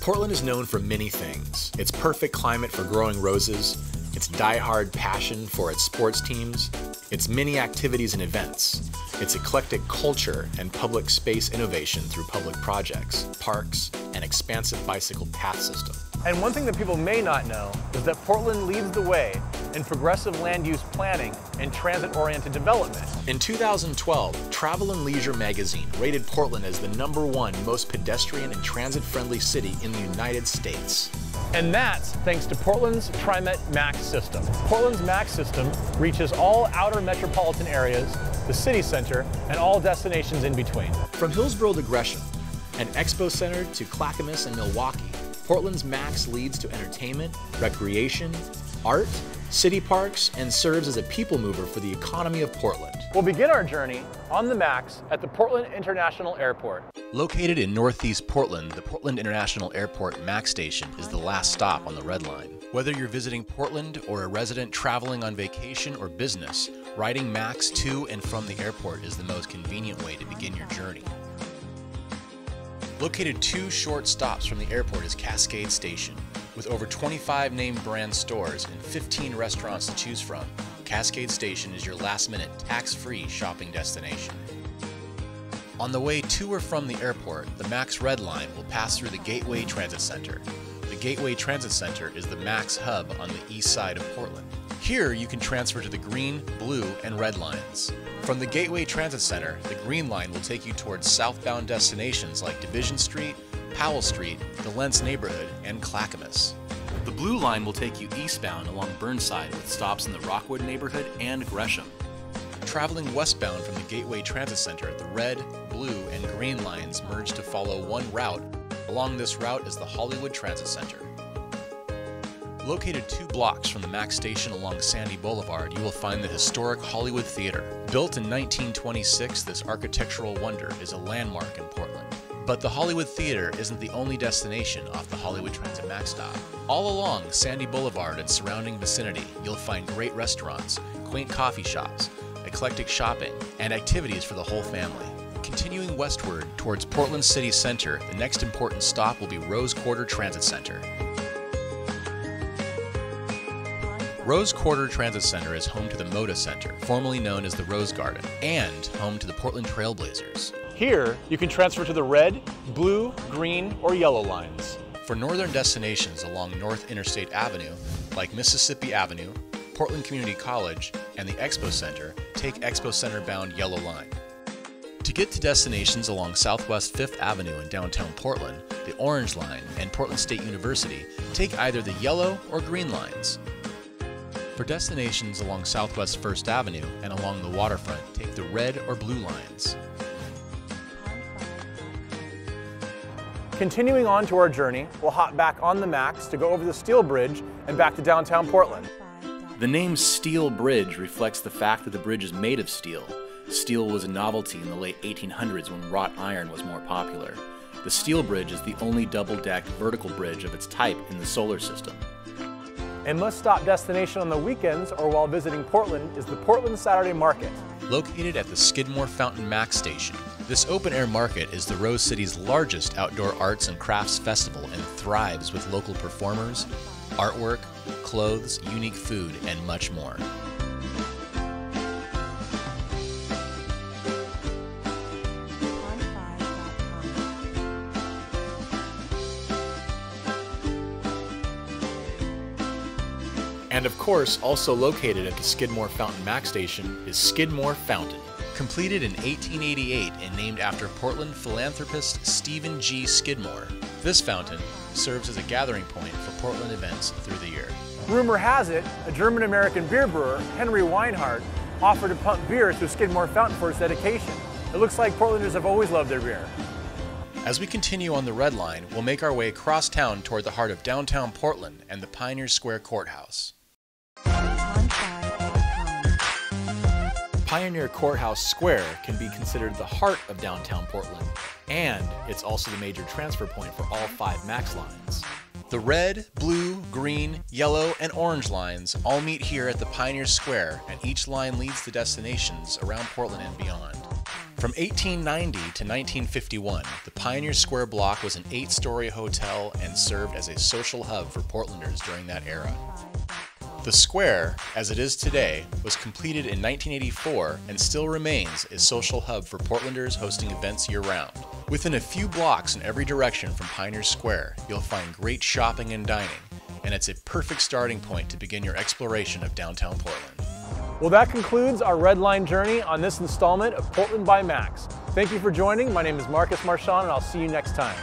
Portland is known for many things. Its perfect climate for growing roses, its die-hard passion for its sports teams, its many activities and events, its eclectic culture and public space innovation through public projects, parks, and expansive bicycle path system. And one thing that people may not know is that Portland leads the way in progressive land use planning and transit-oriented development. In 2012, Travel and Leisure magazine rated Portland as the #1 most pedestrian and transit-friendly city in the United States. And that's thanks to Portland's TriMet-Max system. Portland's Max system reaches all outer metropolitan areas, the city center, and all destinations in between. From Hillsborough to Gresham, and Expo Center to Clackamas and Milwaukee, Portland's Max leads to entertainment, recreation, art, city parks, and serves as a people mover for the economy of Portland. We'll begin our journey on the Max at the Portland International Airport. Located in northeast Portland, the Portland International Airport Max Station is the last stop on the Red Line. Whether you're visiting Portland or a resident traveling on vacation or business, riding Max to and from the airport is the most convenient way to begin your journey. Located 2 short stops from the airport is Cascade Station. With over 25 name brand stores and 15 restaurants to choose from, Cascade Station is your last-minute, tax-free shopping destination. On the way to or from the airport, the Max Red Line will pass through the Gateway Transit Center. The Gateway Transit Center is the Max hub on the east side of Portland. Here, you can transfer to the green, blue, and red lines. From the Gateway Transit Center, the green line will take you towards southbound destinations like Division Street, Powell Street, the Lentz neighborhood, and Clackamas. The blue line will take you eastbound along Burnside with stops in the Rockwood neighborhood and Gresham. Traveling westbound from the Gateway Transit Center, the red, blue, and green lines merge to follow one route. Along this route is the Hollywood Transit Center. Located 2 blocks from the Max station along Sandy Boulevard, you will find the historic Hollywood Theater. Built in 1926, this architectural wonder is a landmark in Portland. But the Hollywood Theater isn't the only destination off the Hollywood Transit Max stop. All along Sandy Boulevard and surrounding vicinity, you'll find great restaurants, quaint coffee shops, eclectic shopping, and activities for the whole family. Continuing westward towards Portland City Center, the next important stop will be Rose Quarter Transit Center. Rose Quarter Transit Center is home to the Moda Center, formerly known as the Rose Garden, and home to the Portland Trailblazers. Here, you can transfer to the red, blue, green, or yellow lines. For northern destinations along North Interstate Avenue, like Mississippi Avenue, Portland Community College, and the Expo Center, take Expo Center-bound yellow line. To get to destinations along Southwest 5th Avenue in downtown Portland, the orange line, and Portland State University, take either the yellow or green lines. For destinations along Southwest 1st Avenue and along the waterfront, take the red or blue lines. Continuing on to our journey, we'll hop back on the Max to go over the Steel Bridge and back to downtown Portland. The name Steel Bridge reflects the fact that the bridge is made of steel. Steel was a novelty in the late 1800s when wrought iron was more popular. The Steel Bridge is the only double-decked vertical bridge of its type in the solar system. A must-stop destination on the weekends or while visiting Portland is the Portland Saturday Market. Located at the Skidmore Fountain Max Station, this open-air market is the Rose City's largest outdoor arts and crafts festival and thrives with local performers, artwork, clothes, unique food, and much more. And of course, also located at the Skidmore Fountain Max Station is Skidmore Fountain. Completed in 1888 and named after Portland philanthropist Stephen G. Skidmore, this fountain serves as a gathering point for Portland events through the year. Rumor has it, a German-American beer brewer, Henry Weinhardt, offered to pump beer through Skidmore Fountain for its dedication. It looks like Portlanders have always loved their beer. As we continue on the Red Line, we'll make our way across town toward the heart of downtown Portland and the Pioneer Square Courthouse. Pioneer Courthouse Square can be considered the heart of downtown Portland, and it's also the major transfer point for all 5 Max lines. The red, blue, green, yellow, and orange lines all meet here at the Pioneer Square, and each line leads to destinations around Portland and beyond. From 1890 to 1951, the Pioneer Square block was an 8-story hotel and served as a social hub for Portlanders during that era. The square, as it is today, was completed in 1984 and still remains a social hub for Portlanders hosting events year-round. Within a few blocks in every direction from Pioneer Square, you'll find great shopping and dining, and it's a perfect starting point to begin your exploration of downtown Portland. Well, that concludes our Red Line journey on this installment of Portland by Max. Thank you for joining. My name is Marcus Marchand, and I'll see you next time.